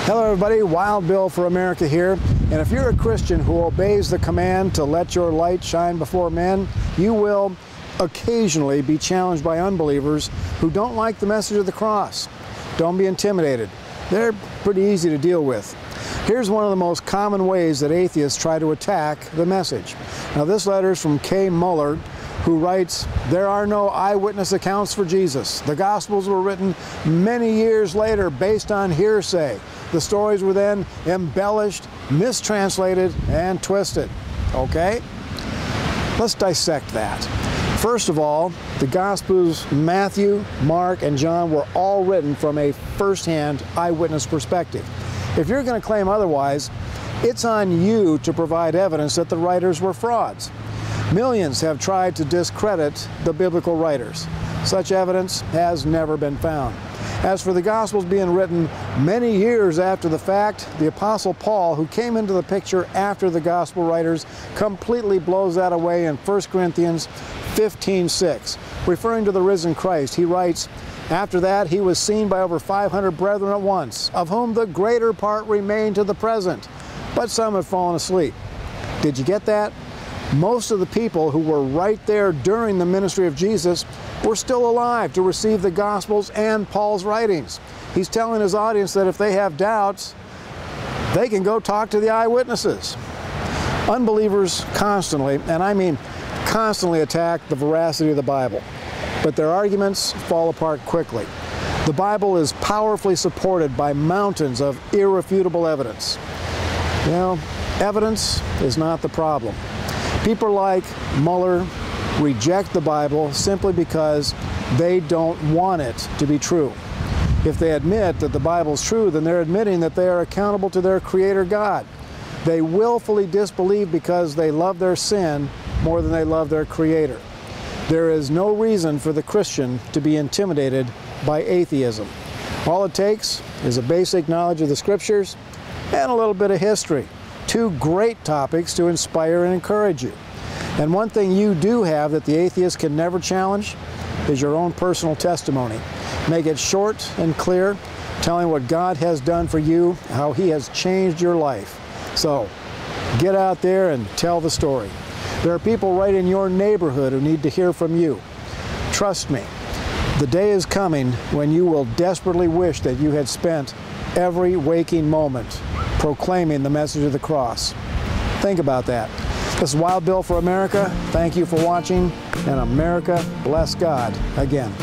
Hello everybody, Wild Bill for America here, and if you're a Christian who obeys the command to let your light shine before men, you will occasionally be challenged by unbelievers who don't like the message of the cross. Don't be intimidated. They're pretty easy to deal with. Here's one of the most common ways that atheists try to attack the message. Now this letter is from K. Muller, who writes, "There are no eyewitness accounts for Jesus. The Gospels were written many years later based on hearsay. The stories were then embellished, mistranslated, and twisted." Okay? Let's dissect that. First of all, the Gospels, Matthew, Mark, and John were all written from a first-hand eyewitness perspective. If you're going to claim otherwise, it's on you to provide evidence that the writers were frauds. Millions have tried to discredit the biblical writers. Such evidence has never been found. As for the Gospels being written many years after the fact, the Apostle Paul, who came into the picture after the Gospel writers, completely blows that away in 1 Corinthians 15:6. Referring to the risen Christ, he writes, "After that he was seen by over 500 brethren at once, of whom the greater part remain to the present, but some have fallen asleep." Did you get that? Most of the people who were right there during the ministry of Jesus were still alive to receive the Gospels and Paul's writings. He's telling his audience that if they have doubts, they can go talk to the eyewitnesses. Unbelievers constantly, and I mean constantly, attack the veracity of the Bible, but their arguments fall apart quickly. The Bible is powerfully supported by mountains of irrefutable evidence. You know, evidence is not the problem. People like Muller reject the Bible simply because they don't want it to be true. If they admit that the Bible is true, then they're admitting that they are accountable to their Creator God. They willfully disbelieve because they love their sin more than they love their Creator. There is no reason for the Christian to be intimidated by atheism. All it takes is a basic knowledge of the Scriptures and a little bit of history. Two great topics to inspire and encourage you. And one thing you do have that the atheist can never challenge is your own personal testimony. Make it short and clear, telling what God has done for you, how He has changed your life. So, get out there and tell the story. There are people right in your neighborhood who need to hear from you. Trust me, the day is coming when you will desperately wish that you had spent every waking moment proclaiming the message of the cross. Think about that. This is Wild Bill for America. Thank you for watching, and America bless God again.